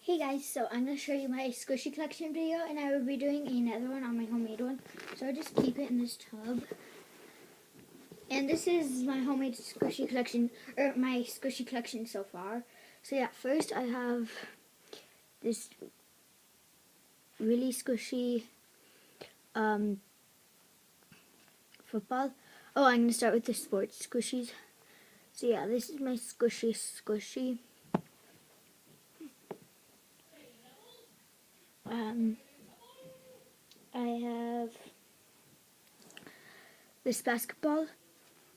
Hey guys, so I'm going to show you my squishy collection video, and I will be doing another one on my homemade one. So I just keep it in this tub. And this is my homemade squishy collection, or my squishy collection so far. So yeah, first I have this really squishy football. Oh, I'm going to start with the sports squishies. So yeah, this is my squishy. I have this basketball,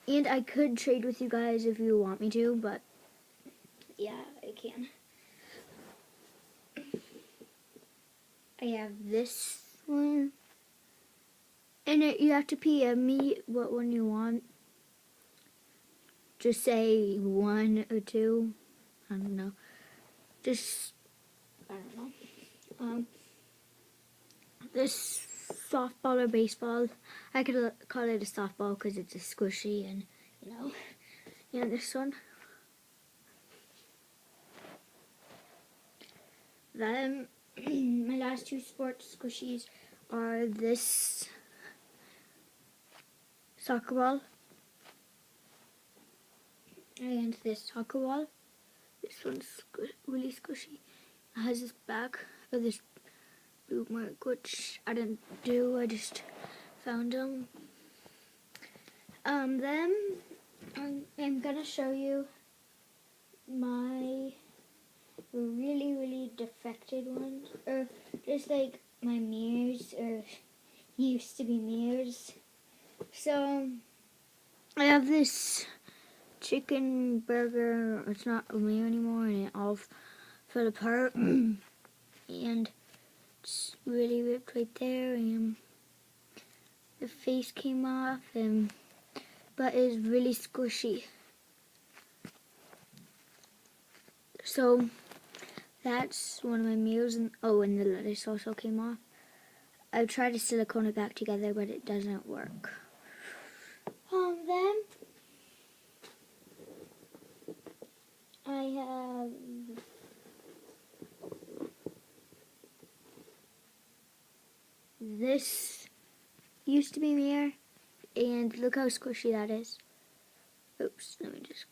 and I could trade with you guys if you want me to, but yeah, I can. I have this one, and you have to PM me what one you want. Just say 1 or 2. I don't know. I don't know. This softball or baseball. I could call it a softball because it's a squishy, and this one. Then my last two sports squishies are this soccer ball and this soccer ball. This one's really squishy. It has this back of this blue mark, which I didn't do. I just found them. Then I'm gonna show you my really defected ones, or just like my mirrors, or used to be mirrors. So I have this chicken burger. It's not a mirror anymore, and it all fell apart, and it's really ripped right there, and the face came off, but it's really squishy. So that's one of my meals, and the lettuce also came off. I've tried to silicone it back together, but it doesn't work. Then I have this used to be mirror, and look how squishy that is. Oops, let me just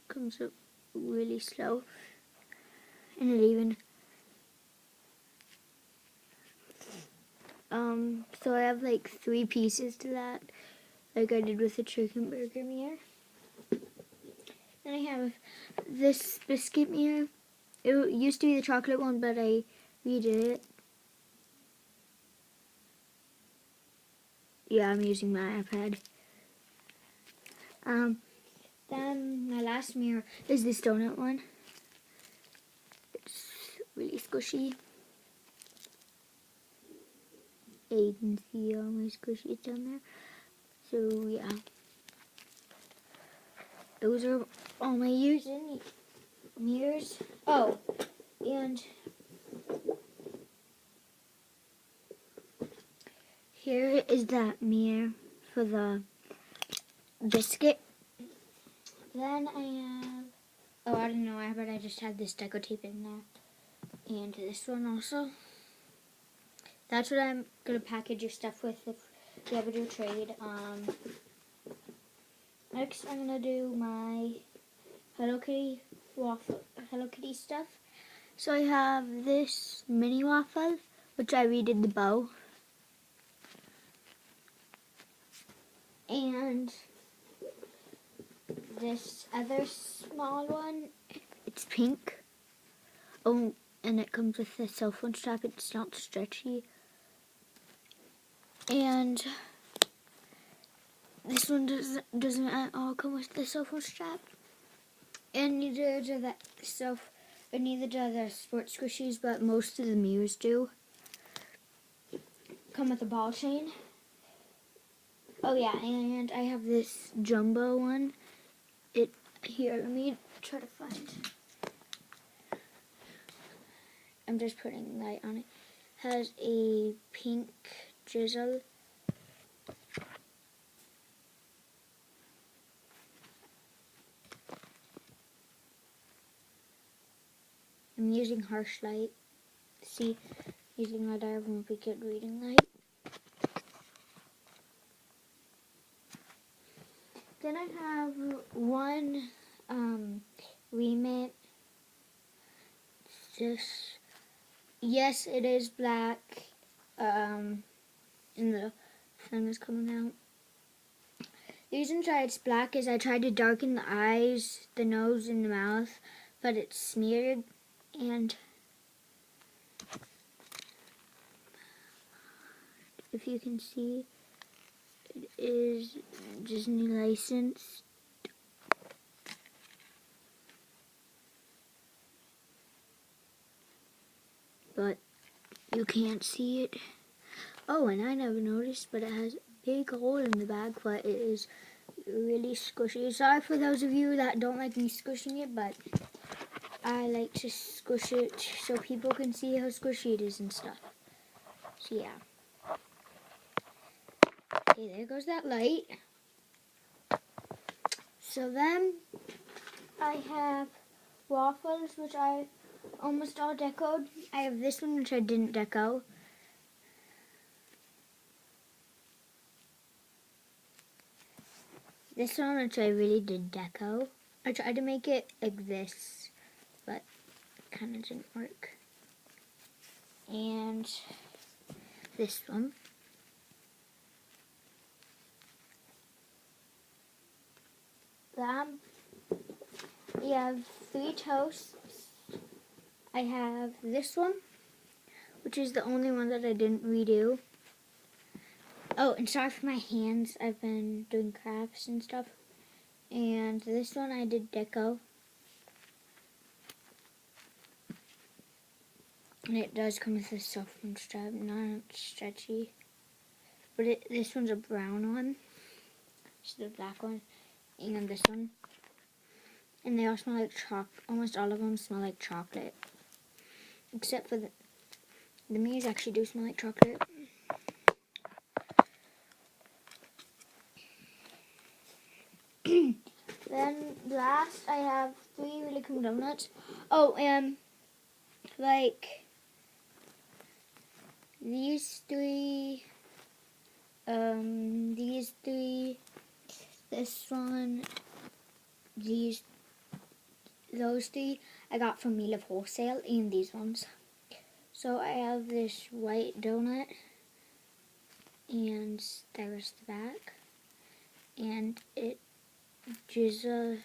comes up really slow, and it even so I have like 3 pieces to that, like I did with the chicken burger mirror. Then I have this biscuit mirror. It used to be the chocolate one, but I redid it. Yeah, I'm using my iPad. Then my last mirror is this donut one. It's really squishy. You can see all my squishies down there. So yeah, those are all my mirrors. Oh, and here is that mirror for the biscuit. Then I have, I don't know, but I just had this deco tape in there. And this one also. That's what I'm going to package your stuff with if you ever do a trade. Next I'm going to do my Hello Kitty stuff. So I have this mini waffle, which I redid the bow. And this other small one, it's pink. Oh, and it comes with a cell phone strap. It's not stretchy. And this one doesn't at all come with the cell phone strap. And neither do the sports squishies, but most of the mirrors do come with a ball chain. Oh yeah, and I have this jumbo one. Here, let me try to find. I'm just putting light on it. Has a pink drizzle. I'm using harsh light. See, using red eye won't be good reading light. Then I have one remit. Just yes, it is black. And the sun is coming out. The reason why it's black is I tried to darken the eyes, the nose, and the mouth, but it's smeared. And if you can see, it is Disney licensed. But you can't see it. Oh, and I never noticed, but it has a big hole in the back, but it is really squishy. Sorry for those of you that don't like me squishing it, but I like to squish it so people can see how squishy it is and stuff. So yeah. Okay, there goes that light. So then I have waffles, which I almost all decoed. I have this one, which I didn't deco. This one, which I really did deco. I tried to make it like this, but it kind of didn't work. And this one. Then we have 3 toasts. I have this one, which is the only one that I didn't redo. Oh, and sorry for my hands. I've been doing crafts and stuff. And this one I did deco. And it does come with a soft one strap, not stretchy. But this one's a brown one. This is the black one. And this one. And they all smell like chocolate. Almost all of them smell like chocolate. Except for the Mii's actually do smell like chocolate. Then last I have 3 really cool donuts. Oh, and like these 3, this one, those 3 I got from Meal of Wholesale, and these ones. So I have this white donut, and there's the back, and it just I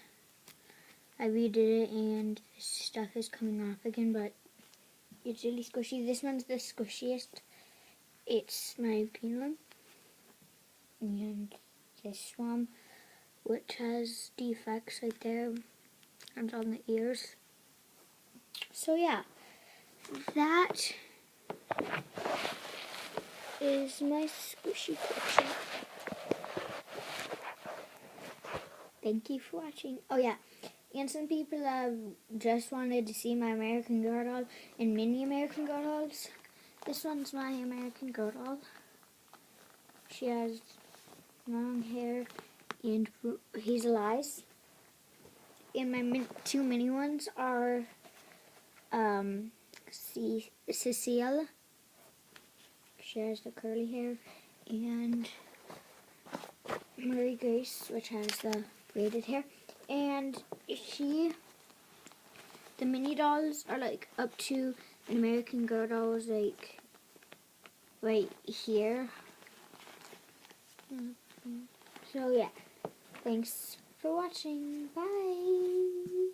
redid it, and stuff is coming off again, but it's really squishy. This one's the squishiest. It's my peanut, and this one, which has defects right there and on the ears. So yeah, that is my squishy collection. Thank you for watching. Oh yeah, and some people have just wanted to see my American Girl doll and mini American Girl dolls. This one's my American Girl doll. She has long hair and hazel eyes. And my 2 mini ones are Cecile. She has the curly hair, and Marie Grace, which has the braided hair. And the mini dolls are like up to an American Girl dolls, like right here. So yeah, thanks for watching. Bye.